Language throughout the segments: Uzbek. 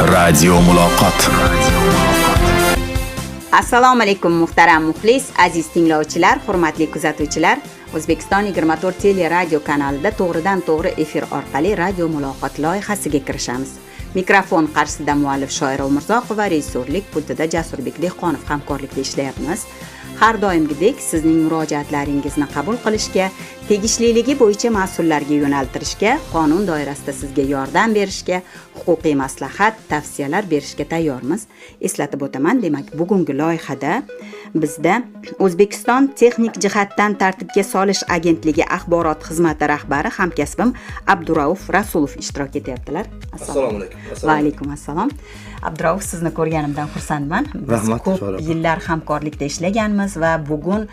Radio Muloqot. Assalomu alaykum muhtaram muxlis, aziz tinglovchilar, hurmatli kuzatuvchilar. O'zbekiston 24 tele radio kanalida to'g'ridan-to'g'ri efir orqali Radio Muloqot loyihasiga kirishamiz. Mikrofon qarshisida muallif Shoira Umurzoqova, rejissyorlik pultida Jasurbek Dehqonov hamkorlikda ishlayapmiz. Har doimgidek sizning murojaatlaringizni qabul qilishga, tegishliligi bo'yicha mas'ullarga yo'naltirishga, qonun doirasida sizga yordam berishga, huquqiy maslahat, tavsiyalar berishga tayyormiz. Eslatib o'taman, demak, bugungi loyihada bizda O'zbekiston texnik jihatdan tartibga solish agentligi axborot xizmati rahbari hamkasbim Abdurauf Rasulov ishtirok etyaptilar. Assalomu alaykum. Va alaykum assalom. Abdurauf, sizni ko'rganimdan xursandman. Biz ko'p yillar hamkorlikda ishlaganmiz va bugun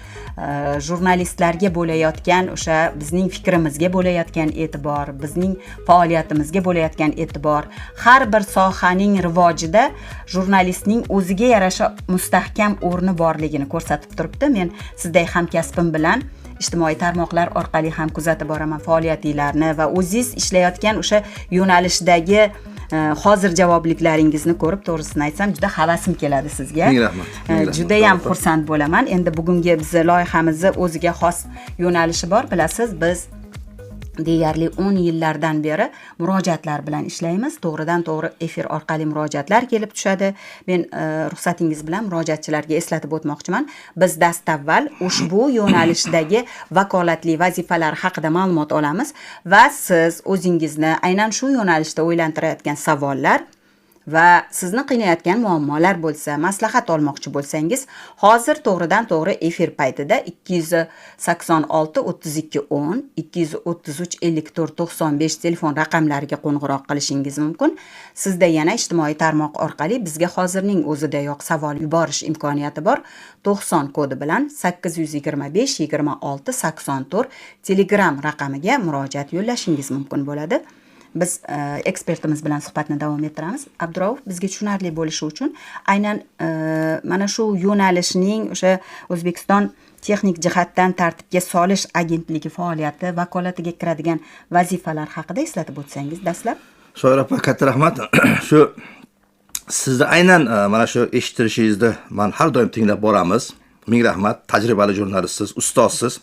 jurnalistlarga bo'layotgan o'sha bizning fikrimizga bo'layotgan e'tibor, bizning faoliyatimizga bo'layotgan e'tibor, har bir sohaning rivojida jurnalistning o'ziga yarasha mustahkam o'rni borligini ko'rsatib turibdi. Men sizday hamkasbim bilan ijtimoiy tarmoqlar orqali ham kuzatib boraman faoliyatinglarni va o'zingiz ishlayotgan o'sha yo'nalishdagi hozir javobliklaringizni ko'rib, to'g'risini aytsam, juda havasim keladi sizga. Ming rahmat. Juda ham xursand bo'laman. Endi bugungi biz loyihamizni o'ziga xos yo'nalishi bor. Bilasiz, biz deyarli 10 yillardan beri murojaatlar bilan ishlaymiz. To'g'ridan-to'g'ri efir orqali murojaatlar kelib tushadi. Men ruxsatingiz bilan murojaatchilarga eslatib o'tmoqchiman. Biz dastavval ushbu yo'nalishdagi vakolatli vazifalar haqida ma'lumot olamiz va siz o'zingizni aynan shu yo'nalishda o'ylantirayotgan savollar va sizni qiynayotgan muammolar bo'lsa, maslahat olmoqchi bo'lsangiz, hozir to'g'ridan-to'g'ri efir paytida 286 32 10, 233 54 95 telefon raqamlariga qo'ng'iroq qilishingiz mumkin. Sizda yana ijtimoiy tarmoq orqali bizga hozirning o'zidayoq savol yuborish imkoniyati bor. 90 kodi bilan 825 26 84 Telegram raqamiga murojaat yo'llashingiz mumkin bo'ladi. Biz ekspertimiz bilan suhbatni davom ettiramiz. Abdurauf, bizga tushunarli bo'lishi uchun aynan mana shu yo'nalishning o'sha O'zbekiston texnik jihatdan tartibga solish agentligi faoliyati vakolatiga kiradigan vazifalar haqida eslatib o'tsangiz dastlab. Shoira opa, katta rahmat. Shu sizni aynan mana shu eshittirishingizni men har doim tinglab boramiz. Ming rahmat. Tajribali jurnalistsiz, ustozsiz.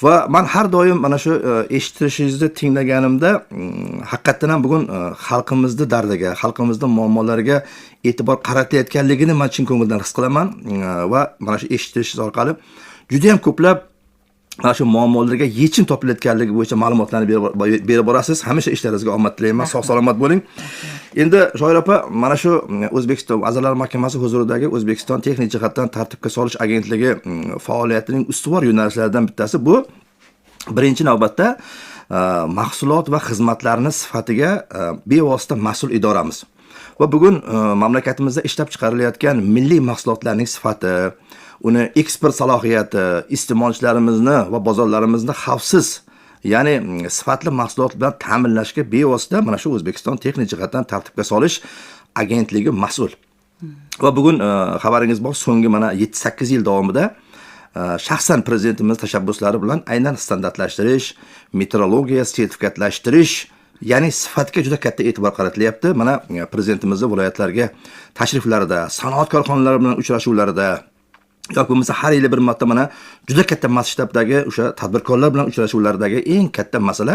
Va men har doim mana shu eshittirishingizni tinglaganimda haqiqatan ham bugun xalqimizning dardiga, xalqimizning muammolariga e'tibor qaratayotganligini men chin ko'ngildan his qilaman va mana shu eshittirishingiz orqali juda ham ko'plab mana shu muammolarga yechim topilayotganligi bo'yicha ma'lumotlarni berib borasiz. Hamisha ishlaringizga omad tilayman. Sog' salomat bo'ling. Endi Shoira opa, mana shu O'zbekiston Vazirlar Mahkamasi huzuridagi O'zbekiston texnik jihatdan tartibga solish agentligi faoliyatining ustuvor yo'nalishlaridan bittasi bu birinchi navbatda mahsulot va xizmatlarning sifatiga bevosita mas'ul idoramiz. Va bugun mamlakatimizda ishlab chiqarilayotgan milliy mahsulotlarning sifati, uni eksport salohiyati, iste'molchilarimizni va bozorlarimizni xavfsiz, ya'ni sifatli mahsulot bilan ta'minlashga bevosita mana shu O'zbekiston texnik jihatdan tartibga solish agentligi mas'ul. Va bugun xabaringiz bor, so'nggi mana 7-8 yil davomida shaxsan prezidentimiz tashabbuslari bilan aynan standartlashtirish, metrologiya sertifikatlashtirish, ya'ni sifatga juda katta e'tibor qaratilyapti. Mana prezidentimizning viloyatlarga tashriflarida, sanoat korxonalari bilan uchrashuvlarida yoki bo'lmasa har yili bir marta mana juda katta masshtabdagi o'sha tadbirkorlar bilan uchrashuvlardagi eng katta masala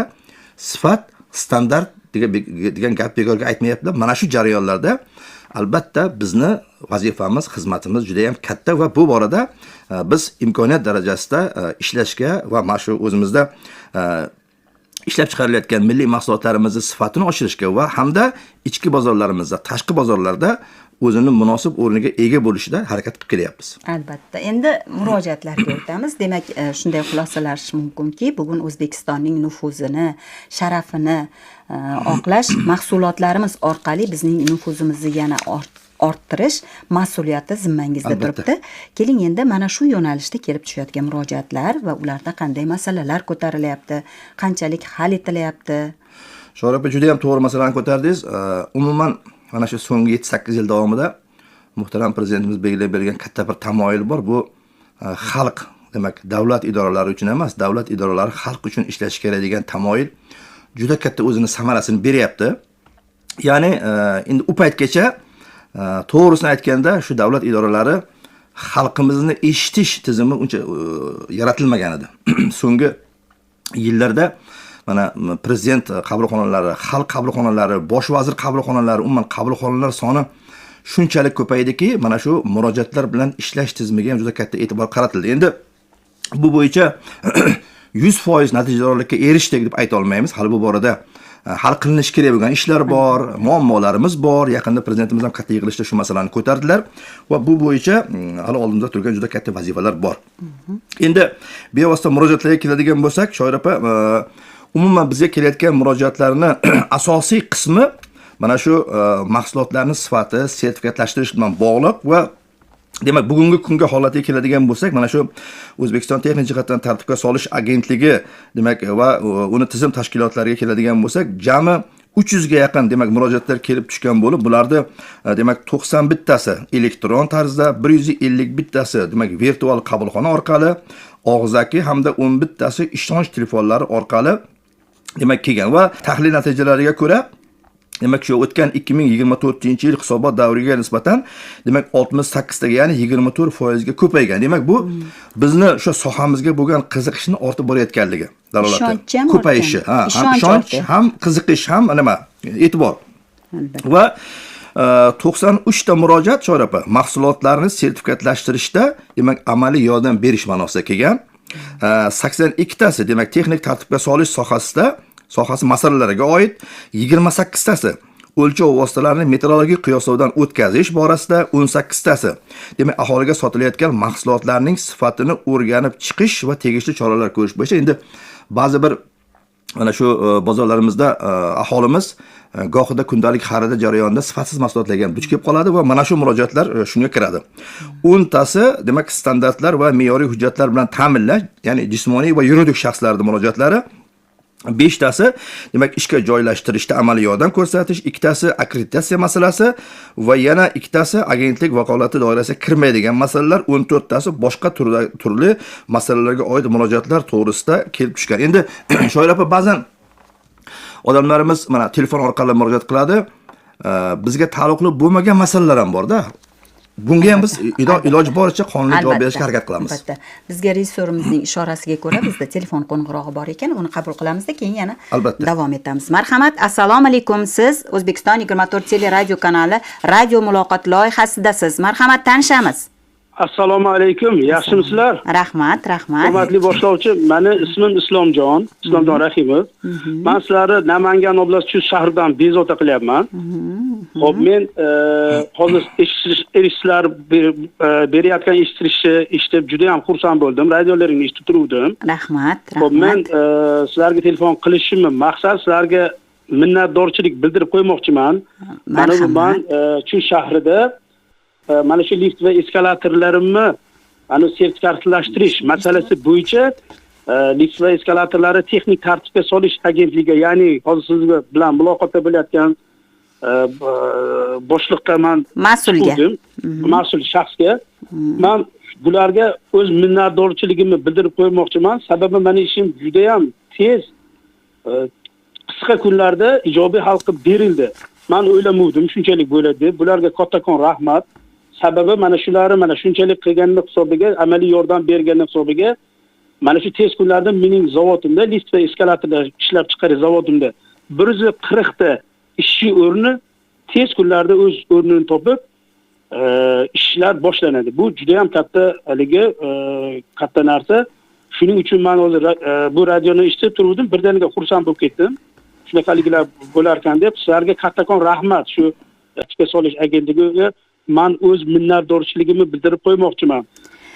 sifat, standart degan gap bekorga aytmayaptilar. Mana shu jarayonlarda albatta bizni vazifamiz, xizmatimiz juda ham katta va bu borada biz imkoniyat darajasida ishlashga va mana shu o'zimizda ishlab chiqarilayotgan milliy mahsulotlarimizni sifatini oshirishga va hamda ichki bozorlarimizda, tashqi bozorlarda o'zini munosib o'rniga ega bo'lishida harakat qilib kelyapmiz. Albatta. Endi murojaatlarga o'tamiz. Demak, shunday xulosalash mumkinki, bugun O'zbekistonning nufuzini, sharafini oqlash, mahsulotlarimiz orqali bizning nufuzimizni yana orttirish mas'uliyati zimmangizda turibdi. Keling endi mana shu yo'nalishda kelib tushayotgan murojaatlar va ularda qanday masalalar ko'tarilyapti, qanchalik hal etilyapti? Shoira opa, juda ham to'g'ri masalani ko'tardingiz. Umuman mana shu so'nggi 7-8 yil davomida muhtaram prezidentimiz belgilab bergan katta bir tamoyil bor. Bu xalq, demak, davlat idoralari uchun emas, davlat idoralari xalq uchun ishlashi kerak degan tamoyil juda katta o'zini samarasini beryapti. Ya'ni endi u paytgacha to'g'risini aytganda shu davlat idoralari xalqimizni eshitish tizimi uncha yaratilmagan edi. So'nggi yillarda mana prezident qabulxonalari, xalq qabulxonalari, bosh vazir qabulxonalari, umuman qabulxonalar soni shunchalik ko'paydiki, mana shu murojaatlar bilan ishlash tizimiga ham juda katta e'tibor qaratildi. Endi bu bo'yicha 100% natijadorlikka erishdik deb ayta olmaymiz. Hali bu borada hal qilinishi kerak bo'lgan ishlar bor, muammolarimiz bor. Yaqinda prezidentimiz ham katta yig'ilishda shu masalani ko'tardilar va bu bo'yicha hali oldimizda turgan juda katta vazifalar bor. Endi bevosita murojaatlarga keladigan bo'lsak, Shoir opa, umuman bizga kelayotgan murojaatlarni asosiy qismi mana shu mahsulotlarning sifati, sertifikatlashtirish bilan bog'liq va demak bugungi kunga holatiga keladigan bo'lsak, mana shu O'zbekiston texnik jihatdan tartibga solish agentligi demak va uni tizim tashkilotlariga keladigan bo'lsak, jami 300 ga yaqin demak murojaatlar kelib tushgan bo'lib, bularda demak 91 tasi elektron tarzda, 151 tasi demak virtual qabulxona orqali, og'zaki hamda 11 tasi ishonch telefonlari orqali demak kelgan va tahlil natijalariga ko'ra demak shu o'tgan 2024-yil hisobot davriga nisbatan demak 68 taga, ya'ni 24% ga ko'paygan. Demak bu bizni shu sohamizga bo'lgan qiziqishni ortib borayotganligi dalolatda. Ko'payishi, ishonch ham qiziqish ham nima e'tibor. Va 93 ta murojaat Shoir opa mahsulotlarni sertifikatlashtirishda demak amaliy yordam berish ma'nosida kelgan. 82 tasi demak texnik tartibga solish sohasi masalalariga oid, 28 tasi o'lchov vositalarini metrologik qiyoslovdan o'tkazish borasida, 18 tasi demak aholiga sotilayotgan mahsulotlarning sifatini o'rganib chiqish va tegishli choralar ko'rish bo'yicha. Endi ba'zi bir mana shu bozorlarimizda aholimiz gohida kundalik xarida jarayonida sifatsiz mahsulotlarga duch kelib qoladi va mana shu murojaatlar shunga kiradi. 10 tasi demak standartlar va me'yoriy hujjatlar bilan ta'minlash, ya'ni jismoniy va yuridik shaxslarning murojaatlari. 5 tasi demak ishga joylashtirishda amaliy yordam ko'rsatish, 2 tasi akkreditatsiya masalasi va yana 2 tasi agentlik vakolati doirasiga kirmaydigan masalalar, 14 tasi boshqa turli masalalarga oid murojaatlar to'g'risida kelib tushgan. Endi Shoir opa, ba'zan odamlarimiz mana telefon orqali murojaat qiladi. Bizga taalluqli bo'lmagan masalalar ham bor-da. Bunga ham biz iloji boricha qonuniy javob berishga harakat qilamiz. Albatta. Bizga rejissorimizning ishorasiga ko'ra bizda telefon qo'ng'irog'i bor ekan, uni qabul qilamiz-da, keyin yana davom etamiz. Marhamat, assalomu alaykum. Siz O'zbekiston 24 teleradio kanali radio muloqot loyihasidasiz. Marhamat, tanishamiz. Assalomu alaykum. Yaxshimisizlar? Rahmat. Hurmatli boshlovchi, meni ismim Islomjon Rahimov. Men sizlarni Namangan oblasti Chust shahridan bezovta qilyapman. Xo'p, men hozir eshitishlar berayotgan eshitib juda ham xursand bo'ldim. Radiolaringni eshitib turuvdim. Rahmat. Xo'p, men sizlarga telefon qilishimni maqsad sizlarga minnatdorchilik bildirib qo'ymoqchiman. Mana bu men Chust shahrida mana shu lift va eskalatorlarimni ana sertifikatlashtirish masalasi bo'yicha lift va eskalatorlarni texnik tartibga solish agentligiga, ya'ni hozir siz bilan muloqotda bo'layotgan boshliqqa men mas'ul shaxsga men bularga o'z minnatdorchiligimni bildirib qo'ymoqchiman. Sababi meni ishim juda ham tez, qisqa kunlarda ijobiy hal qilib berildi. Men o'ylamovdim shunchalik bo'ladi deb. Bularga kattakon rahmat. Sababi mana shularni mana shunchalik qilganning hisobiga, amaliy yordam berganning hisobiga mana shu tez kunlarda mening zavodimda, lift va eskalatorlar ishlab chiqarish zavodimda 140 ta ishchi o'rni tez kunlarda o'z o'rnini topib ishlar boshlanadi. Bu juda ham katta narsa. Shuning uchun men hozir bu radioni eshitib turdim, birdaniga xursand bo'lib ketdim. Shunaqaliklar bo'lar ekan deb sizlarga kattakon rahmat. Shu tartibga solish agentligiga men o'z minnatdorchiligimni bildirib qo'ymoqchiman.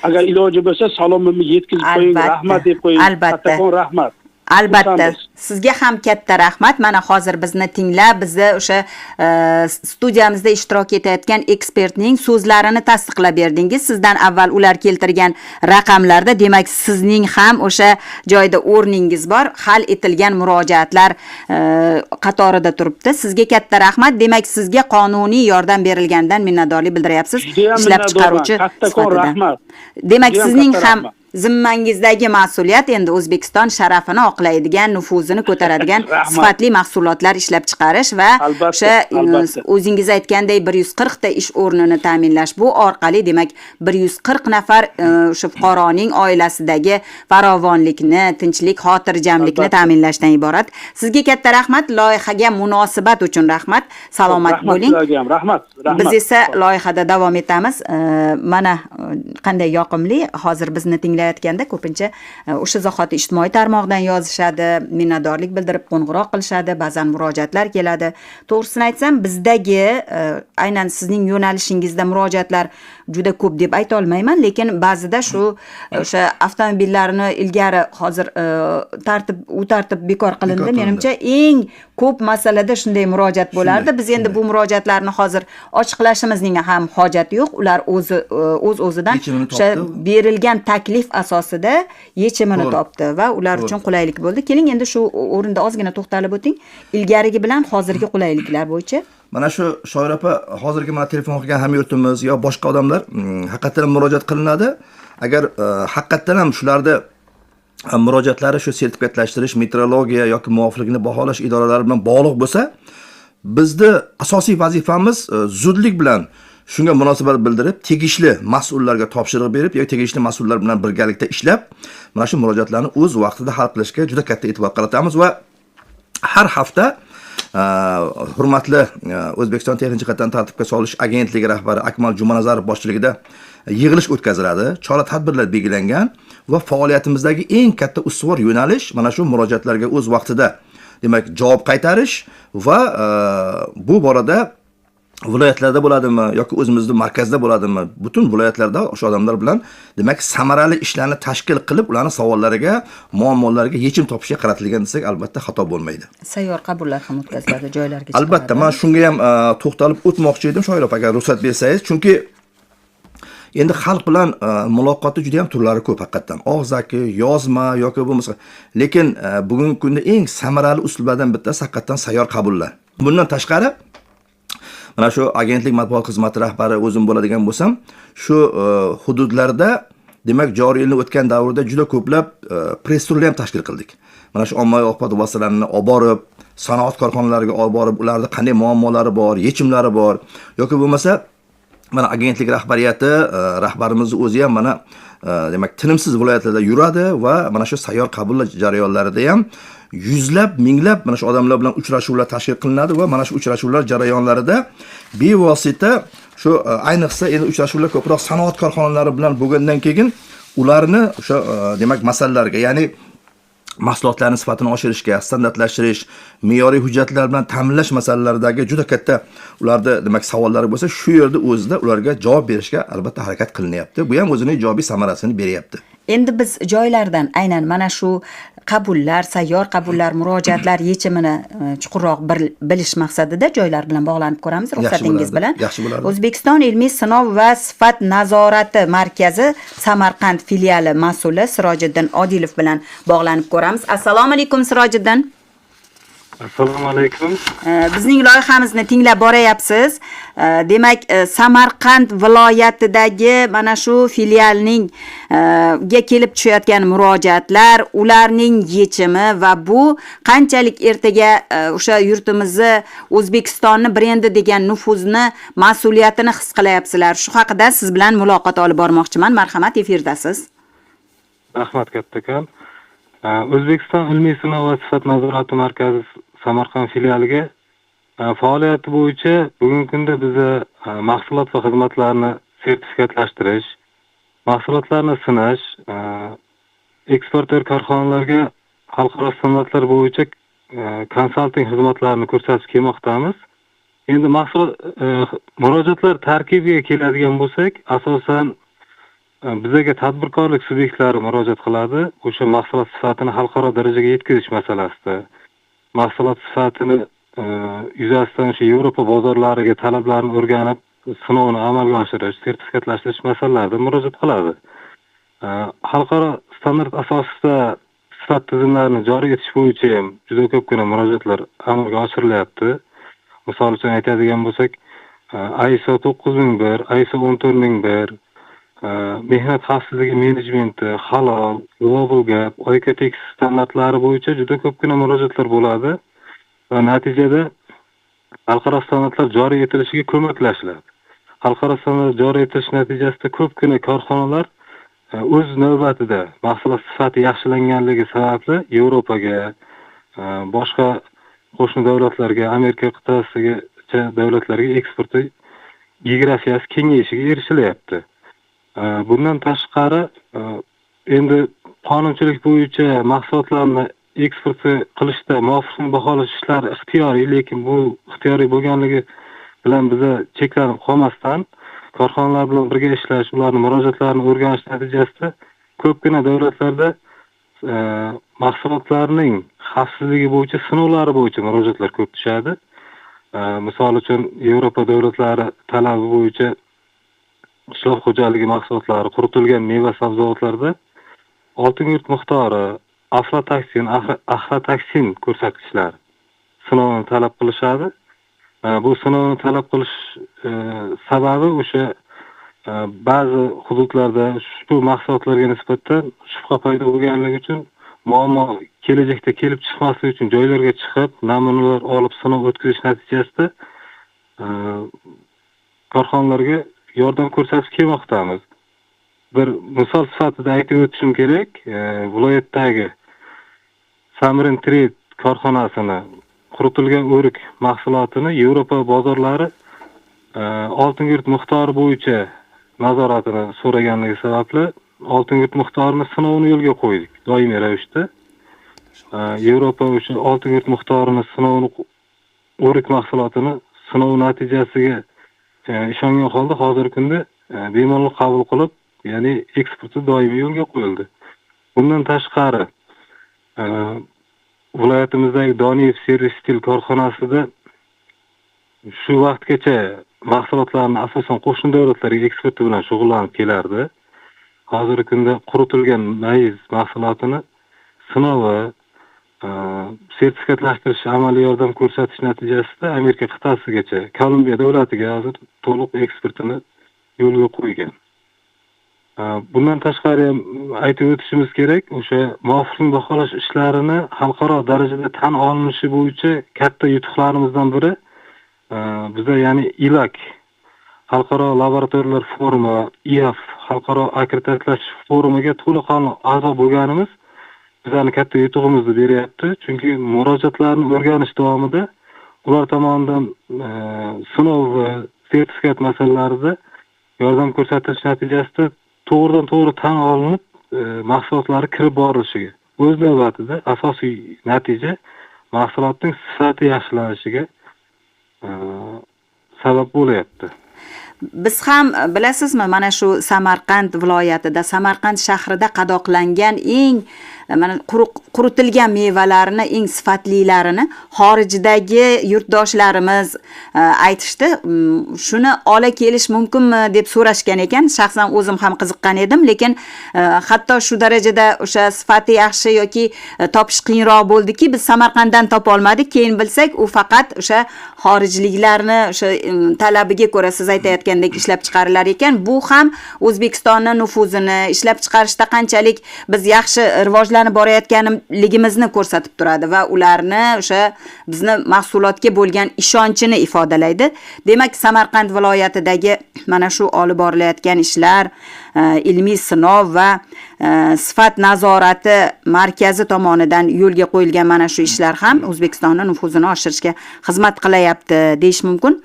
Agar iloji bo'lsa salomimni yetkazib qo'ying, rahmat deb qo'ying. Kattakon rahmat. Albatta. Sizga ham katta rahmat. Mana hozir bizni tinglab, bizni o'sha studiyamizda ishtirok etayotgan ekspertning so'zlarini tasdiqlab berdingiz. Sizdan avval ular keltirgan raqamlarda, demak, sizning ham o'sha joyda o'rningiz bor. Hal etilgan murojaatlar qatorida turibdi. Sizga katta rahmat. Demak, sizga qonuniy yordam berilganidan minnatdorlik bildiryapsiz. Ishlab chiqaruvchi kattakon rahmat. Demak, sizning ham zimmangizdagi mas'uliyat endi O'zbekiston sharafini oqlaydigan, nufuzini ko'taradigan Rahmat. sifatli mahsulotlar ishlab chiqarish va Albatta, o'sha albatta. o'zingiz aytganday 140 ta ish o'rnini ta'minlash. Bu orqali demak 140 nafar o'sha fuqaroning oilasidagi farovonlikni, tinchlik, xotirjamlikni Albatta. ta'minlashdan iborat. Sizga katta rahmat, loyihaga munosabat uchun rahmat. Salomat Rahmat bo'ling. sizlarga ham, rahmat. Biz esa loyihada davom etamiz. Mana qanday yoqimli. Hozir bizni tinglayotganda ko'pincha o'sha zahoti ijtimoiy tarmoqdan yozishadi, minnatdorlik bildirib qo'ng'iroq qilishadi, ba'zan murojaatlar keladi. To'g'risini aytsam, bizdagi aynan sizning yo'nalishingizda murojaatlar juda ko'p deb ayta olmayman, lekin ba'zida shu o'sha avtomobillarni ilgari hozir tartib bekor qilindi. Menimcha eng ko'p masalada shunday murojaat bo'lardi. Biz endi bu murojaatlarni hozir ochiqlashimizning ham hojati yo'q. Ular o'z-o'zidan o'sha berilgan taklif asosida yechimini topdi va ular uchun qulaylik bo'ldi. Keling endi shu o'rinda ozgina to'xtalib o'ting. Ilgarigi bilan hozirgi qulayliklar bo'yicha. Mana shu Shoir opa, hozirgi mana telefon qilgan hamyurtimiz yo boshqa odamlar haqiqatan murojaat qilinadi. Agar haqiqatan ham shularda murojaatlari shu sertifikatlashtirish, metrologiya yoki muvofiqlikni baholash idoralari bilan bog'liq bo'lsa, bizning asosiy vazifamiz zudlik bilan shunga munosabat bildirib, tegishli mas'ullarga topshiriq berib yoki tegishli mas'ullar bilan birgalikda ishlab, mana shu murojaatlarni o'z vaqtida hal qilishga juda katta e'tibor qaratamiz va har hafta hurmatli O'zbekiston Texnik jihatdan tartibga solish agentligi rahbari Akmal Jumanazarov boshchiligida yig'ilish o'tkaziladi. Chora-tadbirlar belgilangan va faoliyatimizdagi eng katta ustuvor yo'nalish mana shu murojaatlarga o'z vaqtida demak javob qaytarish va bu borada viloyatlarda bo'ladimi yoki o'zimizning markazda bo'ladimi, butun viloyatlarda o'sha odamlar bilan demak samarali ishlarni tashkil qilib, ularning savollariga, muammolariga yechim topishga qaratilgan desak, albatta xato bo'lmaydi. Sayyor qabullar ham o'tkaziladi joylarga. Albatta, men shunga ham to'xtalib o'tmoqchi edim, Shoir opa, agar ruxsat bersangiz, chunki endi xalq bilan muloqotni juda ham turlari ko'p haqiqatan. Og'zaki, yozma yoki bo'lmasa, lekin bugungi kunda eng samarali usullardan bittasi haqiqatan sayyor qabullar. Bundan tashqari mana shu agentlik matbuot xizmati rahbari o'zim bo'ladigan bo'lsam, shu hududlarda demak joriy yilni o'tgan davrda juda ko'plab press turlar ham tashkil qildik. Mana shu ommaviy axborot vositalarini olib borib, sanoat korxonalariga olib borib, ularda qanday muammolari bor, yechimlari bor yoki bo'lmasa mana agentlik rahbariyati, rahbarimizning o'zi ham mana demak tinimsiz viloyatlarda yuradi va mana shu sayyor qabullar jarayonlarida ham yuzlab, minglab mana shu odamlar bilan uchrashuvlar tashkil qilinadi va mana shu uchrashuvlar jarayonlarida bevosita shu ayniqsa endi uchrashuvlar ko'proq sanoat korxonalari bilan bo'lgandan keyin ularni o'sha demak masalalarga, ya'ni mahsulotlarning sifatini oshirishga, standartlashtirish, me'yoriy hujjatlar bilan ta'minlash masalalaridagi juda katta ularda demak savollari bo'lsa, shu yerda o'zida ularga javob berishga albatta harakat qilinyapti. Bu ham o'zining ijobiy samarasini beryapti. Endi biz joylardan aynan mana shu qabullar, sayyor qabullar, murojaatlar yechimini chuqurroq bilish maqsadida joylar bilan bog'lanib ko'ramiz, ruxsatingiz bilan. O'zbekiston ilmiy sinov va sifat nazorati markazi Samarqand filiali mas'uli Sirojiddin Odilov bilan bog'lanib ko'ramiz. Assalomu alaykum Sirojiddin. Assalomu alaykum. Bizning loyihamizni tinglab borayapsiz. Demak, Samarqand viloyatidagi mana shu filialning ga kelib tushayotgan murojaatlar, ularning yechimi va bu qanchalik ertaga o'sha yurtimizni, O'zbekistonni brendi degan nufuzni, mas'uliyatini his qilyapsizlar. Shu haqida siz bilan muloqot olib bormoqchiman. Marhamat, efirdasiz. Rahmat kattakon. O'zbekiston ilmiy sinov va sifat nazorati markazi Samarqand filialiga faoliyati bo'yicha bugungi kunda biz mahsulot va xizmatlarni sertifikatlashtirish, mahsulotlarni sinash, eksportyor korxonalarga xalqaro standartlar bo'yicha konsalting xizmatlarini ko'rsatib kelmoqdamiz. Endi mahsulot murojaatlar tarkibiga keladigan bo'lsak, asosan bizga tadbirkorlik subyektlari murojaat qiladi. O'sha mahsulot sifatini xalqaro darajaga yetkazish masalasida, mahsulot sifatini yuzasidan o'sha Yevropa bozorlariga talablarni o'rganib, sinovni amalga oshirish, sertifikatlashtirish masalalarida murojaat qiladi. Xalqaro standart asosida sifat tizimlarini joriy etish bo'yicha ham juda ko'pgina murojaatlar amalga oshirilyapti. Misol uchun aytadigan bo'lsak, ISO 9001, ISO 14001 mehnat xavfsizligi menejmenti, halol, global gap, OIKTX standartlari bo'yicha juda ko'pgina murojaatlar bo'ladi va natijada xalqaro standartlar joriy etilishiga ko'maklashiladi. Xalqaro standartlar joriy etilish natijasida ko'pgina korxonalar o'z navbatida mahsulot sifati yaxshilanganligi sababli Yevropaga, boshqa qo'shni davlatlarga, Amerika qit'asigacha davlatlarga eksporti geografiyasi kengayishiga erishilyapti. Bundan tashqari, endi qonunchilik bo'yicha mahsulotlarni eksport qilishda muvofiqlik baholash ishlari ixtiyoriy, lekin bu ixtiyoriy bo'lganligi bilan biza cheklanib qolmasdan korxonalar bilan birga ishlash, ularning murojaatlarini o'rganish natijasida ko'pgina davlatlarda mahsulotlarning xavfsizligi bo'yicha sinovlari bo'yicha murojaatlar ko'p tushadi. Misol uchun Yevropa davlatlari talabi bo'yicha qishloq xo'jaligi mahsulotlari, quritilgan meva sabzavotlarda oltin yurt miqdori, aflatoksin ko'rsatkichlari sinovini talab qilishadi. Bu sinovni talab qilish sababi o'sha ba'zi hududlarda shu mahsulotlarga nisbatan shubha paydo bo'lganligi uchun muammo kelajakda kelib chiqmasligi uchun joylarga chiqib, namunalar olib sinov o'tkazish natijasida korxonalarga yordam ko'rsatib kelmoqdamiz. Bir misol sifatida aytib o'tishim kerak, viloyatdagi Samrin Trade korxonasini quritilgan o'rik mahsulotini Yevropa bozorlari oltin yurt miqdori bo'yicha nazoratini so'raganligi sababli oltin yurt miqdorini sinovini yo'lga qo'ydik doimiy ravishda. Yevropa o'sha oltin yurt miqdorini sinovini o'rik mahsulotini sinov natijasiga ishongan holda hozirgi kunda bemalol qabul qilib, ya'ni eksporti doimiy yo'lga qo'yildi. Bundan tashqari viloyatimizdagi Doniyev Servis Stil korxonasida shu vaqtgacha mahsulotlarni asosan qo'shni davlatlarga eksporti bilan shug'ullanib kelardi. Hozirgi kunda quritilgan mayiz mahsulotini sinovi, sertifikatlashtirish amaliy yordam ko'rsatish natijasida Amerika qit'asigacha, Kolumbiya davlatiga hozir to'liq eksportini yo'lga qo'ygan. Bundan tashqari ham aytib o'tishimiz kerak, o'sha muvofiqlik baholash ishlarini xalqaro darajada tan olinishi bo'yicha katta yutuqlarimizdan biri bizda, ya'ni ILAC xalqaro laboratoriyalar forumi, IAF xalqaro akkreditatsiyash forumiga to'laqonli a'zo bo'lganimiz bizlarning katta yutug'imizni beryapti. Chunki murojaatlarni o'rganish davomida ular tomonidan sinov va sertifikat masalalarida yordam ko'rsatish natijasida to'g'ridan to'g'ri tan olinib, mahsulotlari kirib borilishiga, o'z navbatida asosiy natija mahsulotning sifati yaxshilanishiga sabab bo'lyapti. Biz ham bilasizmi, mana shu Samarqand viloyatida, Samarqand shahrida qadoqlangan eng mana quritilgan mevalarni, eng sifatlilarini xorijdagi yurtdoshlarimiz aytishdi. Shuni ola kelish mumkinmi deb so'rashgan ekan. Shaxsan o'zim ham qiziqqan edim, lekin hatto shu darajada o'sha sifati yaxshi yoki topish qiyinroq bo'ldiki, biz Samarqanddan topa olmadik. Keyin bilsak, u faqat o'sha xorijliklarni o'sha talabiga ko'ra siz aytayotgandek ishlab chiqarilar ekan. Bu ham O'zbekistonning nufuzini, ishlab chiqarishda qanchalik biz yaxshi rivojlanib borayotganligimizni ko'rsatib turadi va ularni o'sha bizni mahsulotga bo'lgan ishonchini ifodalaydi. Demak, Samarqand viloyatidagi mana shu olib borilayotgan ishlar, ilmiy sinov va sifat nazorati markazi tomonidan yo'lga qo'yilgan mana shu ishlar ham O'zbekistonning nufuzini oshirishga xizmat qilyapti deyish mumkin.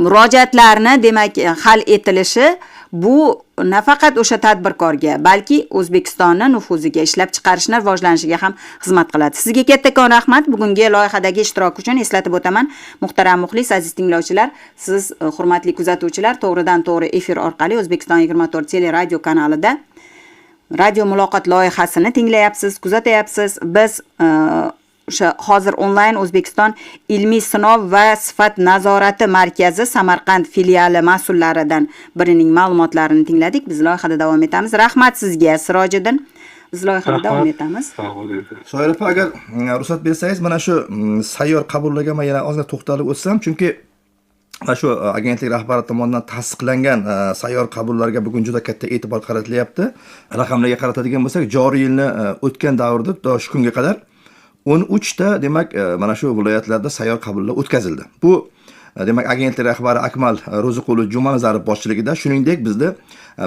Murojaatlarni demak hal etilishi bu nafaqat o'sha tadbirkorga, balki O'zbekistonning nufuziga, ishlab chiqarishni rivojlanishiga ham xizmat qiladi. Sizga kattakon rahmat. Bugungi loyihadagi ishtirok uchun eslatib o'taman, muhtaram muxlis, aziz tinglovchilar, siz hurmatli kuzatuvchilar to'g'ridan to'g'ri efir orqali O'zbekiston 24 teleradio kanalida radio muloqot loyihasini tinglayapsiz, kuzatyapsiz. Biz o'sha hozir onlayn O'zbekiston ilmiy sinov va sifat nazorati markazi Samarqand filiali mas'ullaridan birining ma'lumotlarini tingladik. Biz loyihada davom etamiz. Rahmat sizga, Sirojiddin. Biz loyihada davom etamiz. Shoir opa, agar ruxsat bersangiz, mana shu sayyor qabullarga men yana ozgina to'xtalib o'tsam, chunki va shu agentlik rahbari tomonidan tasdiqlangan sayyor qabullarga bugun juda katta e'tibor qaratilyapti. Raqamlarga qaratadigan bo'lsak, joriy yilni o'tgan davrda to shu kunga qadar 13 ta demak mana shu viloyatlarda sayyor qabullar o'tkazildi. Bu demak agentlik rahbari Akmal Ro'ziqulov Jumanazarov boshchiligida, shuningdek bizda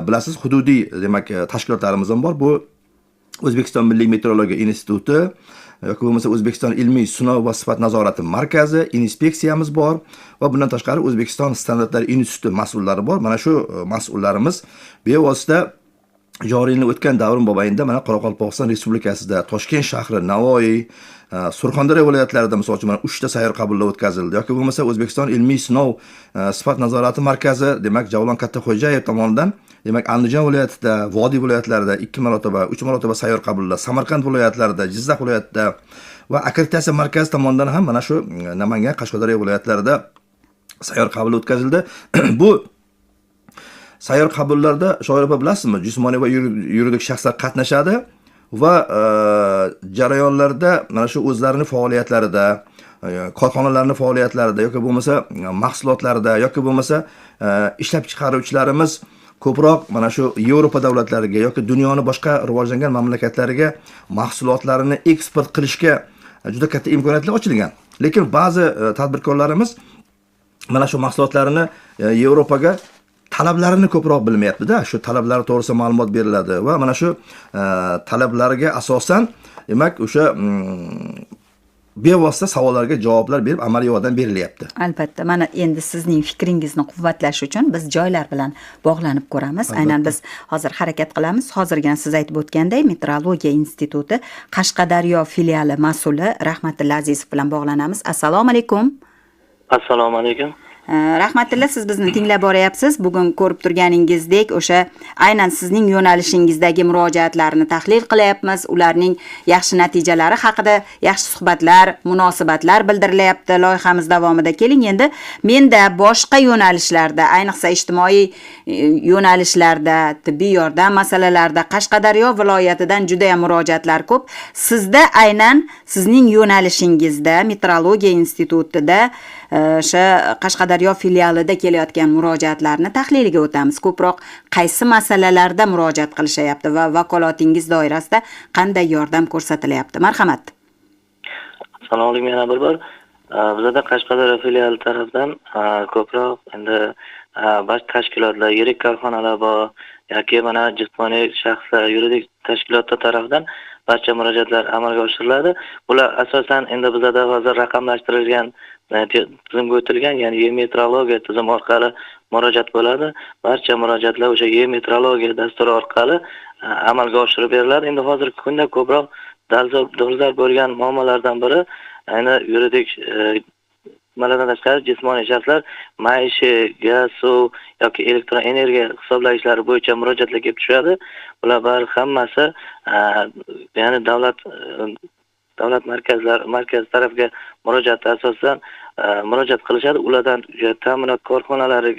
bilasiz hududiy demak tashkilotlarimiz ham bor. Bu O'zbekiston Milliy meteorologiya instituti yoki bo'lmasa O'zbekiston ilmiy sinov va sifat nazorati markazi, inspeksiyamiz bor va bundan tashqari O'zbekiston standartlari instituti mas'ullari bor. Mana shu mas'ullarimiz bevosita joriy yilning o'tgan davr mobaynida mana Qoraqalpog'iston Respublikasida Toshkent shahri, Navoiy, Surxondaryo viloyatlarida misol uchun mana 3 ta sayyor qabullar o'tkazildi yoki bo'lmasa O'zbekiston ilmiy sinov sifat nazorati markazi demak Javlon Kattaxo'jayev tomonidan demak Andijon viloyatida, Vodiy viloyatlarida 2 marotaba, 3 marotaba sayyor qabullar, Samarqand viloyatlarida, Jizzax viloyatida va akkreditatsiya markazi tomonidan ham mana shu Namangan, Qashqadaryo viloyatlarida sayyor qabul o'tkazildi. Bu sayyor qabullarda shoir opa bilasizmi, jismoniy va yuridik shaxslar qatnashadi va jarayonlarda mana shu o'zlarining faoliyatlarida, korxonalarning faoliyatlarida yoki bo'lmasa mahsulotlarida yoki bo'lmasa ishlab chiqaruvchilarimiz ko'proq mana shu Yevropa davlatlariga yoki dunyoning boshqa rivojlangan mamlakatlariga mahsulotlarini eksport qilishga juda katta imkoniyatlar ochilgan. Lekin ba'zi tadbirkorlarimiz mana shu mahsulotlarini Yevropaga talablarini ko'proq bilmayapti-da. Shu talablar to'g'risida ma'lumot beriladi va mana shu talablarga asosan demak o'sha bevosita savollarga javoblar berib amaliy yordam berilyapti. Albatta, mana endi sizning fikringizni quvvatlash uchun biz joylar bilan bog'lanib ko'ramiz. Aynan biz hozir harakat qilamiz. Hozirgina siz aytib o'tgandek, Meteorologiya instituti Qashqadaryo filiali mas'uli Rahmatilla Azizov bilan bog'lanamiz. Assalomu alaykum. Assalomu alaykum. Rahmatilla, siz bizni tinglab boryapsiz. Bugun ko'rib turganingizdek, o'sha aynan sizning yo'nalishingizdagi murojaatlarni tahlil qilyapmiz. Ularning yaxshi natijalari haqida yaxshi suhbatlar, munosabatlar bildirilyapti loyihamiz davomida. Keling, endi menda boshqa yo'nalishlarda, ayniqsa ijtimoiy yo'nalishlarda, tibbiy yordam masalalarida Qashqadaryo viloyatidan juda ham murojaatlar ko'p. Sizda aynan sizning yo'nalishingizda Meteorologiya institutida o'sha Qashqadaryo filialida kelayotgan murojaatlarni tahliliga o'tamiz. Ko'proq qaysi masalalarda murojaat qilishyapti va vakolatingiz doirasida qanday yordam ko'rsatilyapti? Marhamat. Assalomu alaykum yana bir bor. Bizda Qashqadaryo filiali tarafdan ko'proq endi barcha tashkilotlar, yirik korxonalar bor yoki mana jismoniy shaxslar, yuridik tashkilotlar tarafdan barcha murojaatlar amalga oshiriladi. Bular asosan endi bizda hozir raqamlashtirilgan tizimga o'tilgan, ya'ni meteorologiya tizimi orqali murojaat bo'ladi. Barcha murojaatlar o'sha meteorologiya dasturi orqali amalga oshirib beriladi. Endi hozirgi kunda ko'proq dolzarb bo'lgan muammolardan biri ayni yuridik Maladan tashqari jismoniy shaxslar maishiy, gaz, suv yoki elektron energiya hisoblagishlari bo'yicha murojaatlar kelib tushadi. Bular bari hammasi ya'ni davlat markaz tarafiga murojaat asosan murojaat qilishadi. Ulardan ta'minot korxonalari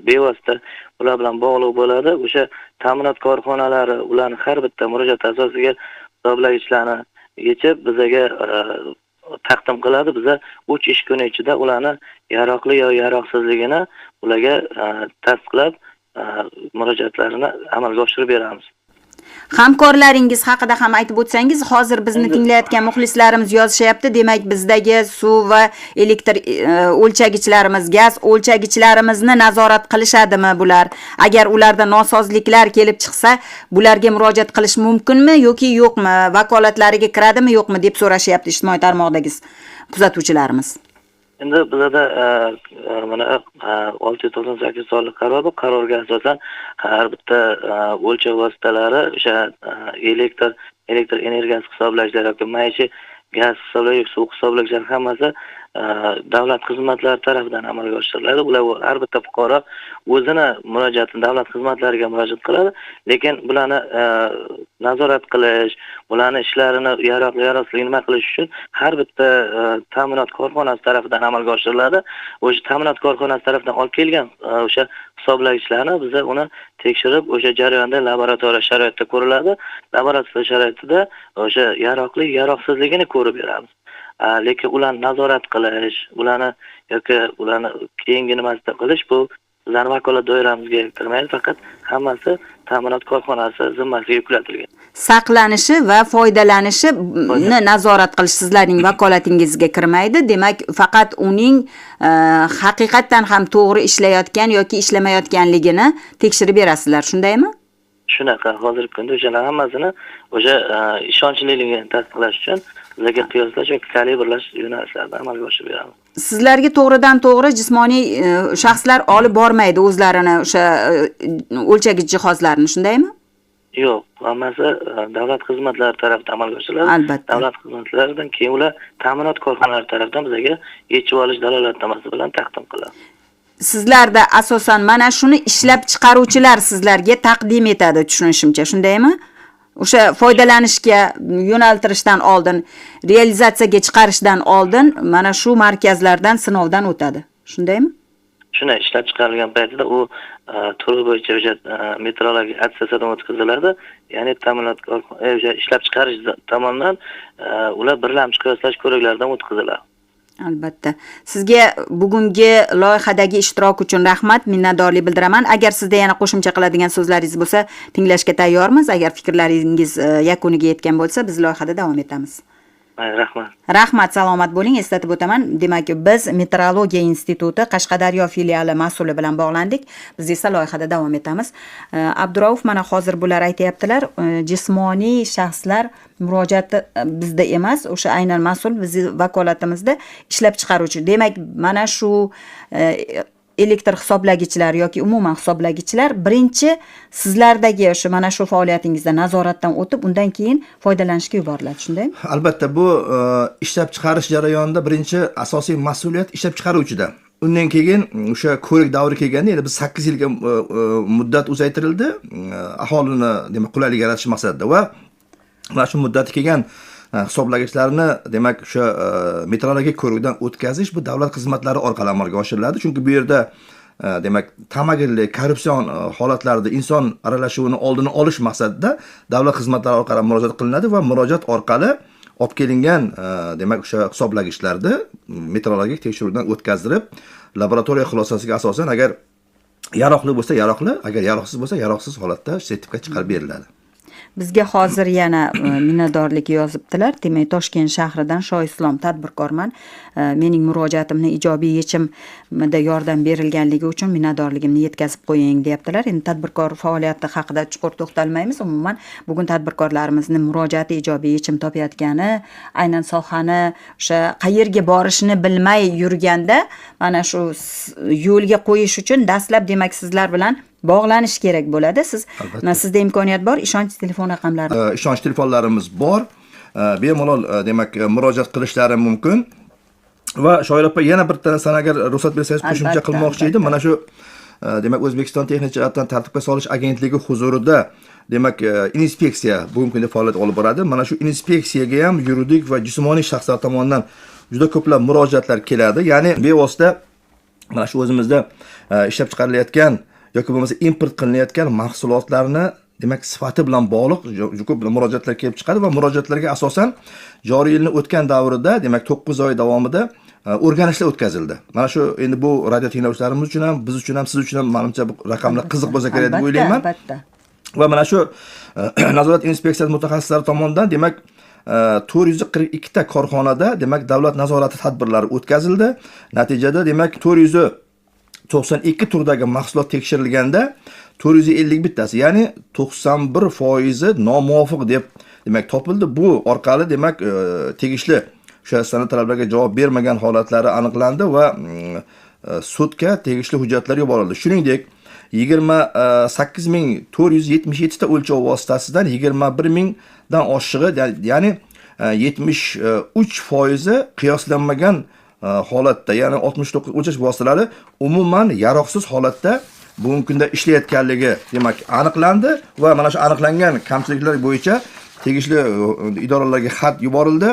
bevosita ular bilan bog'liq bo'ladi. O'sha ta'minot korxonalari ularni har bitta murojaat asosiga hisoblagichlarni yechib bizaga taqdim qiladi. Biza 3 ish kuni ichida ularni yaroqli yo yaroqsizligini ularga tasdiqlab murojaatlarini amalga oshirib beramiz. Hamkorlaringiz haqida ham aytib o'tsangiz, hozir bizni tinglayotgan muxlislarimiz yozishyapti. Demak, bizdagi suv va elektr o'lchagichlarimiz, gaz o'lchagichlarimizni nazorat qilishadimi bular? Agar ularda nosozliklar kelib chiqsa, bularga murojaat qilish mumkinmi yoki yo'qmi? Vakolatlariga kiradimi yo'qmi deb so'rashyapti ijtimoiy tarmoqdagi kuzatuvchilarimiz. Endi bizda mana 698 sonli qaror bor. Qarorga asosan har bitta o'lchov vositalari o'sha elektr energiyasi hisoblagichlar yoki maishiy gaz hisoblagich, suv hisoblagichlar hammasi davlat xizmatlari tomonidan amalga oshiriladi. Ular har bitta fuqaro o'zini murojaatini davlat xizmatlariga murojaat qiladi, lekin bularni nazorat qilish, bularni ishlarini yaroqli nima qilish uchun har bitta ta'minot korxonasi tomonidan amalga oshiriladi. O'sha ta'minot korxonasi tomonidan olib kelgan o'sha hisoblagichlarni biz uni tekshirib, o'sha jarayonda laboratoriya sharoitida ko'riladi. Laboratoriya sharoitida o'sha yaroqli, yaroqsizligini ko'rib beramiz. lekin ularni nazorat qilish, ularni yoki ularni keyingi nimasida qilish bu bizlarning vakolat doiramizga kirmaydi, faqat hammasi ta'minot korxonasi zimmasiga yuklatilgan. Saqlanishi va foydalanishini nazorat qilish sizlarning vakolatingizga kirmaydi. Demak, faqat uning haqiqatan ham to'g'ri ishlayotgan yoki ishlamayotganligini tekshirib berasizlar, shundaymi? Shunaqa, hozirgi kunda o'shalar hammasini o'sha ishonchliligini tasdiqlash uchun bizlarga qiyoslash va kalibrlash yo'nalishlarida amalga oshirib beramiz. Sizlarga to'g'ridan to'g'ri jismoniy shaxslar olib bormaydi o'zlarini o'sha o'lchagich jihozlarini, shundaymi? Yo'q, hammasi davlat xizmatlari tomonidan amalga oshiriladi. Albatta. Davlat xizmatlaridan keyin ular ta'minot korxonalari tomonidan bizga yechib olish dalolatnomasi bilan taqdim qiladi. Sizlarda asosan mana shuni ishlab chiqaruvchilar sizlarga taqdim etadi, tushunishimcha, shundaymi? O'sha foydalanishga yo'naltirishdan oldin, realizatsiyaga chiqarishdan oldin mana shu markazlardan sinovdan o'tadi, shundaymi? Shuni ishlab chiqarilgan paytida u turi bo'yicha o'sha metrologik attestatsiyadan o'tkaziladi. Ya'ni ta'minot o'sha ishlab chiqarish tomonidan ular birlamchi qiyoslash ko'riklaridan o'tkaziladi. Albatta. Sizga bugungi loyihadagi ishtirok uchun rahmat, minnatdorlik bildiraman. Agar sizda yana qo'shimcha qiladigan so'zlaringiz bo'lsa, tinglashga tayyormiz. Agar fikrlaringiz yakuniga yetgan bo'lsa, biz loyihada davom etamiz. Rahmat. Rahmat, salomat bo'ling. Eslatib o'taman, demak, biz Meteorologiya instituti Qashqadaryo filiali mas'uli bilan bog'landik. Biz esa loyihada davom etamiz. Abdurauf mana hozir bular aytayaptilar, jismoniy shaxslar murojaati bizda emas, o'sha aynan mas'ul bizning vakolatimizda ishlab chiqaruvchi. Demak, mana shu elektr hisoblagichlar yoki umuman hisoblagichlar birinchi sizlardagi o'sha mana shu faoliyatingizda nazoratdan o'tib, undan keyin foydalanishga yuboriladi, shundaymi? Albatta, bu ishlab chiqarish jarayonida birinchi asosiy mas'uliyat ishlab chiqaruvchida. Undan keyin o'sha ko'rik davri kelganda, ya'ni biz 8 yilga muddat uzaytirildi, aholini demak qulaylik yaratish maqsadida va mana shu muddati kelgan hisoblagichlarni demak o'sha metrologik ko'rikdan o'tkazish bu davlat xizmatlari orqali amalga oshiriladi. Chunki bu yerda demak tamagirlik, korrupsion holatlarda inson aralashuvini oldini olish maqsadida davlat xizmatlari orqali murojaat qilinadi va murojaat orqali olib kelingan demak o'sha hisoblagichlarni metrologik tekshiruvdan o'tkazdirib, laboratoriya xulosasiga asosan agar yaroqli bo'lsa yaroqli, agar yaroqsiz bo'lsa yaroqsiz holatda sertifikat chiqarib beriladi. Bizga hozir yana minnatdorlik yozibdilar. Demak, Toshkent shahridan Shoislom tadbirkorman. Mening murojaatimni ijobiy yechimda yordam berilganligi uchun minnatdorligimni yetkazib qo'ying deyaptilar. Endi tadbirkor faoliyati haqida chuqur to'xtalmaymiz. Umuman bugun tadbirkorlarimizning murojaati ijobiy yechim topayotgani, aynan sohani o'sha qayerga borishini bilmay yurganda mana shu yo'lga qo'yish uchun dastlab demak sizlar bilan bog'lanish kerak bo'ladi. Sizda imkoniyat bor, ishonch telefon raqamlari. Ishonch telefonlarimiz bor. Bemalol demak murojaat qilishlari mumkin. Va Shoir opa yana bir narsani agar ruxsat bersangiz qo'shimcha qilmoqchi edim. Mana shu demak O'zbekiston texnik jihatdan tartibga solish agentligi huzurida demak inspeksiya bugungi kunda faoliyat olib boradi. Mana shu inspeksiyaga ham yuridik va jismoniy shaxslar tomonidan juda ko'plab murojaatlar keladi. Ya'ni bevosita mana shu o'zimizda ishlab chiqarilayotgan yoki bo'lmasa import qilinayotgan mahsulotlarni demak sifati bilan bog'liq ko'p murojaatlar kelib chiqadi va murojaatlarga asosan joriy yilning o'tgan davrida demak 9 oy davomida o'rganishlar o'tkazildi. Mana shu endi bu radio tinglovchilarimiz uchun ham, biz uchun ham, siz uchun ham menimcha bu raqamlar qiziq bo'lsa kerak deb o'ylayman. Albatta. Va mana shu nazorat inspeksiyasi mutaxassislari tomonidan demak 442 ta korxonada demak davlat nazorati tadbirlari o'tkazildi. Natijada demak 492 turdagi mahsulot tekshirilganda 450 bittasi, ya'ni 91% nomuvofiq deb demak topildi. Bu orqali demak tegishli o'sha san'at talablariga javob bermagan holatlari aniqlandi va sudga tegishli hujjatlar yuborildi. Shuningdek 28477 ta o'lchov vositasidan 21000 dan oshig'i, ya'ni 73% qiyoslanmagan holatda, ya'ni 69 o'lchash vositalari umuman yaroqsiz holatda bugungi kunda ishlayotganligi demak aniqlandi va mana shu aniqlangan kamchiliklar bo'yicha tegishli idoralarga xat yuborildi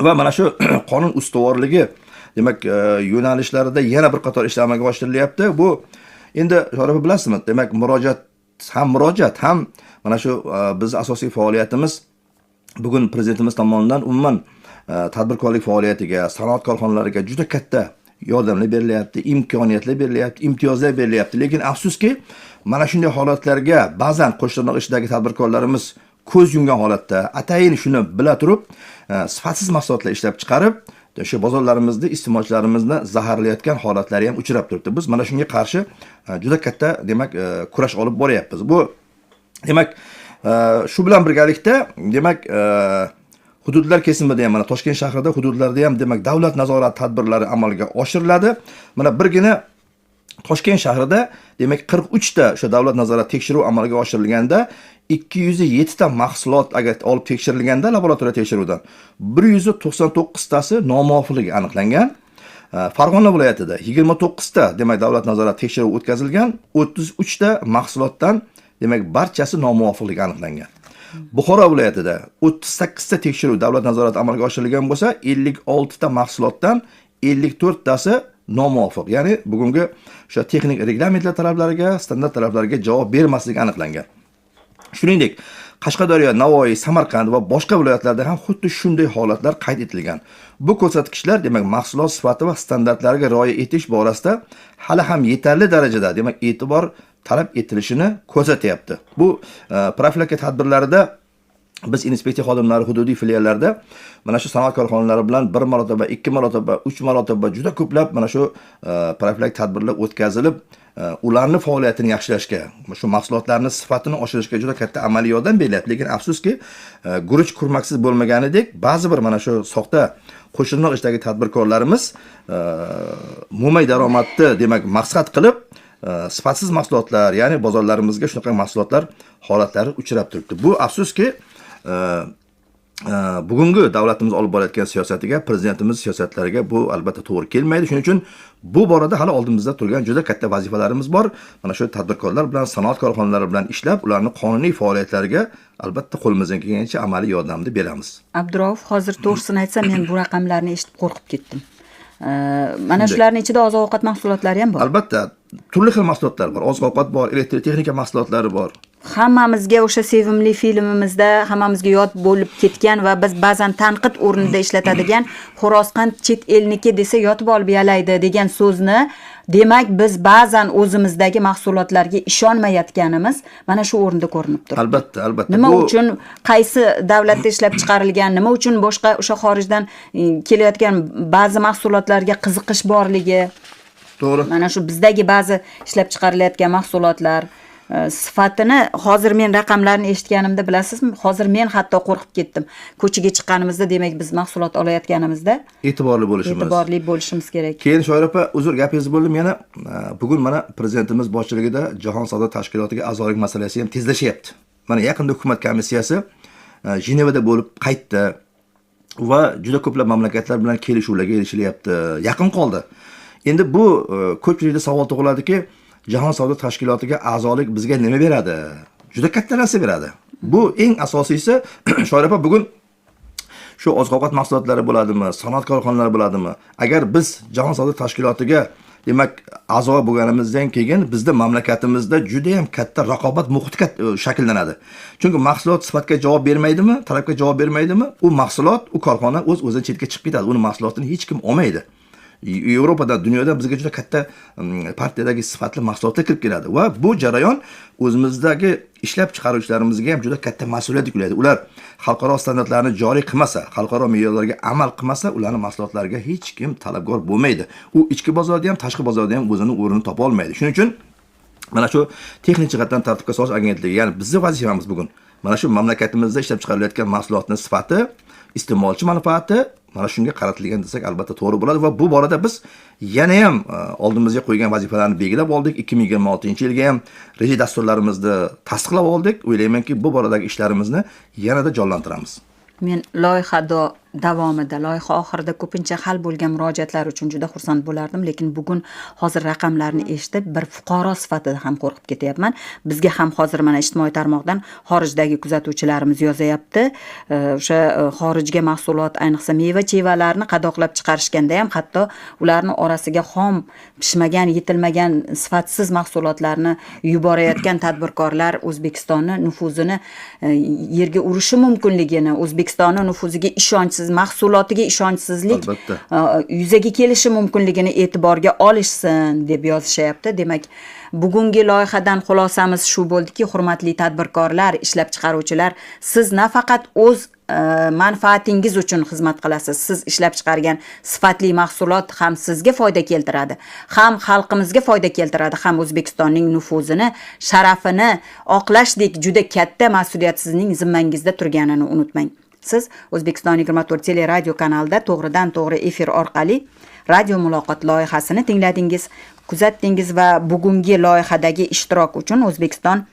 va mana shu qonun ustuvorligi demak yo'nalishlarida yana bir qator ishlar amalga oshirilyapti. Bu endi Shoir bilasizmi, demak murojaat ham mana shu biz asosiy faoliyatimiz bugun prezidentimiz tomonidan umuman tadbirkorlik faoliyatiga, sanoat korxonalariga juda katta yordamlar berilyapti, imkoniyatlar berilyapti, imtiyozlar berilyapti. Lekin afsuski, mana shunday holatlarga ba'zan qo'shtirnoq ishidagi tadbirkorlarimiz ko'z yumgan holatda, atayin shuni bila turib, sifatsiz mahsulotlar ishlab chiqarib, o'sha bozorlarimizda iste'molchilarimizni zaharlayotgan holatlari ham uchrab turibdi. Biz mana shunga qarshi juda katta, demak, kurash olib boryapmiz. Bu demak, shu bilan birgalikda, demak, hududlar kesimida ham, mana Toshkent shahrida hududlarda ham demak davlat nazorati tadbirlari amalga oshiriladi. Mana birgina Toshkent shahrida demak 43 ta o'sha davlat nazorati tekshiruv amalga oshirilganda 207 ta mahsulot agar olib tekshirilganda laboratoriya tekshiruvdan 199 tasi nomuvofiqligi aniqlangan. Farg'ona viloyatida 29 ta demak davlat nazorati tekshiruvi o'tkazilgan, 33 ta mahsulotdan demak barchasi nomuvofiqligi aniqlangan. Buxoro viloyatida 38 ta tekshiruv davlat nazorati amalga oshirilgan bo'lsa, 56 ta mahsulotdan 54 tasi nomuvofiq. Ya'ni bugungi o'sha texnik reglamentlar talablariga, standart talablariga javob bermasligi aniqlangan. Shuningdek, Qashqadaryo, Navoiy, Samarqand va boshqa viloyatlarda ham xuddi shunday holatlar qayd etilgan. Bu ko'rsatkichlar demak mahsulot sifati va standartlariga rioya etish borasida hali ham yetarli darajada demak e'tibor talab etilishini ko'rsatyapti. Bu profilaktika tadbirlarida biz inspeksiya xodimlari hududiy filiallarda mana shu sanoat korxonalari bilan 1 marotaba, 2 marotaba, 3 marotaba juda ko'plab mana shu profilaktika tadbirlar o'tkazilib, ularning faoliyatini yaxshilashga, shu mahsulotlarning sifatini oshirishga juda katta amaliy yordam beryapti. Lekin afsuski, guruch kurmaksiz bo'lmaganidek, ba'zi bir mana shu soxta qo'shtirnoq ishdagi tadbirkorlarimiz mo'may daromadni demak maqsad qilib sifatsiz mahsulotlar, ya'ni bozorlarimizga shunaqa mahsulotlar holatlari uchrab turibdi. Bu afsuski, bugungi davlatimiz olib borayotgan siyosatiga, prezidentimiz siyosatlariga bu albatta to'g'ri kelmaydi. Shuning uchun bu borada hali oldimizda turgan juda katta vazifalarimiz bor. Mana shu tadbirkorlar bilan, sanoat korxonalari bilan ishlab, ularning qonuniy faoliyatlariga albatta qo'limizdan kelgancha amaliy yordamni beramiz. Abdurauf, hozir to'g'risini aytsam, men bu raqamlarni eshitib qo'rqib ketdim. Mana shularning ichida oziq-ovqat mahsulotlari ham bor. Albatta, turli xil mahsulotlar bor. Oziq-ovqat bor, elektrotexnika mahsulotlari bor. Hammamizga o'sha sevimli filmimizda hammamizga yod bo'lib ketgan va biz ba'zan tanqid o'rnida ishlatadigan xo'rozqand chet elniki desa yotib olib yalaydi degan so'zni, demak biz ba'zan o'zimizdagi mahsulotlarga ishonmayotganimiz mana shu o'rinda ko'rinib turibdi. Albatta, albatta. Nima uchun qaysi davlatda ishlab chiqarilgan, nima uchun boshqa o'sha xorijdan kelayotgan ba'zi mahsulotlarga qiziqish borligi. To'g'ri. Mana shu bizdagi ba'zi ishlab chiqarilayotgan mahsulotlar sifatini hozir men raqamlarni eshitganimda bilasizmi, hozir men hatto qo'rqib ketdim. Ko'chaga chiqqanimizda, demak biz mahsulot olayotganimizda e'tiborli bo'lishimiz kerak. Keyin Shoir opa, uzr gapingizni bo'ldim, yana bugun mana prezidentimiz boshchiligida Jahon savdo tashkilotiga a'zolik masalasi ham tezlashyapti. Mana yaqinda hukumat komissiyasi Jenevada bo'lib qaytdi va juda ko'plab mamlakatlar bilan kelishuvlarga erishilyapti. Yaqin qoldi. Endi bu ko'pchilikda savol tug'iladiki, Jahon savdo tashkilotiga a'zolik bizga nima beradi? Juda katta narsa beradi. Bu eng asosiysi, Shoir opa, bugun shu oziq-ovqat mahsulotlari bo'ladimi, sanoat korxonalari bo'ladimi? Agar biz Jahon savdo tashkilotiga demak a'zo bo'lganimizdan keyin bizda mamlakatimizda juda ham katta raqobat muhiti shakllanadi. Chunki mahsulot sifatga javob bermaydimi, talabga javob bermaydimi, u mahsulot, u korxona o'z-o'zidan chetga chiqib ketadi. Uni mahsulotini hech kim olmaydi. Yevropada, dunyoda bizga juda katta partiyadagi sifatli mahsulotlar kirib keladi va bu jarayon o'zimizdagi ishlab chiqaruvchilarimizga ham juda katta mas'uliyat yuklaydi. Ular xalqaro standartlarni joriy qilmasa, xalqaro me'yorlarga amal qilmasa, ularning mahsulotlariga hech kim talabgor bo'lmaydi. U ichki bozorda ham, tashqi bozorda ham o'zining o'rnini topa olmaydi. Shuning uchun mana shu texnik jihatdan tartibga solish agentligi, ya'ni bizning vazifamiz bugun mana shu mamlakatimizda ishlab chiqarilayotgan mahsulotning sifati, iste'molchi manfaati mana shunga qaratilgan desak albatta to'g'ri bo'ladi va bu borada biz yana ham oldimizga qo'ygan vazifalarni belgilab oldik. 2026-yilga ham reja dasturlarimizni tasdiqlab oldik. O'ylaymanki, bu boradagi ishlarimizni yanada jonlantiramiz. Men loyiha davomida, loyiha oxirida ko'pincha hal bo'lgan murojaatlar uchun juda xursand bo'lardim, lekin bugun hozir raqamlarni eshitib bir fuqaro sifatida ham qo'rqib ketyapman. Bizga ham hozir mana ijtimoiy tarmoqdan xorijdagi kuzatuvchilarimiz yozayapti. O'sha xorijga mahsulot, ayniqsa meva-chevalarni qadoqlab chiqarishganda ham hatto ularning orasiga xom, pishmagan, yetilmagan, sifatsiz mahsulotlarni yuborayotgan tadbirkorlar O'zbekistonning nufuzini yerga urishi mumkinligini, O'zbekistonning nufuziga ishonchsiz ishonchsiz mahsulotiga ishonchsizlik Albatta. yuzaga kelishi mumkinligini e'tiborga olishsin deb yozishyapti. Demak, bugungi loyihadan xulosamiz shu bo'ldiki, hurmatli tadbirkorlar, ishlab chiqaruvchilar, siz nafaqat o'z manfaatingiz uchun xizmat qilasiz. Siz ishlab chiqargan sifatli mahsulot ham sizga foyda keltiradi, ham xalqimizga foyda keltiradi, ham O'zbekistonning nufuzini, sharafini oqlashdek juda katta mas'uliyat sizning zimmangizda turganini unutmang. Siz O'zbekiston 24 teleradio kanalida to'g'ridan-to'g'ri efir orqali radio muloqot loyihasini tingladingiz, kuzatdingiz va bugungi loyihadagi ishtirok uchun O'zbekiston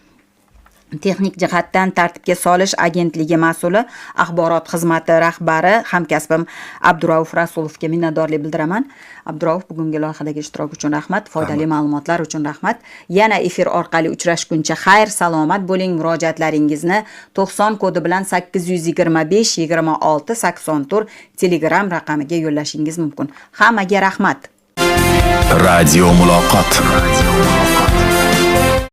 Texnik jihatdan tartibga solish agentligi mas'uli, axborot xizmati rahbari hamkasbim Abdurauf Rasulovga minnatdorlik bildiraman. Abdurauf, bugungi loyihadagi ishtirok uchun rahmat, foydali ma'lumotlar uchun rahmat. Yana efir orqali uchrashguncha xayr, salomat bo'ling. Murojaatlaringizni 90 kodi bilan 825 26 84 Telegram raqamiga yo'llashingiz mumkin. Hammaga rahmat. Radio Muloqot.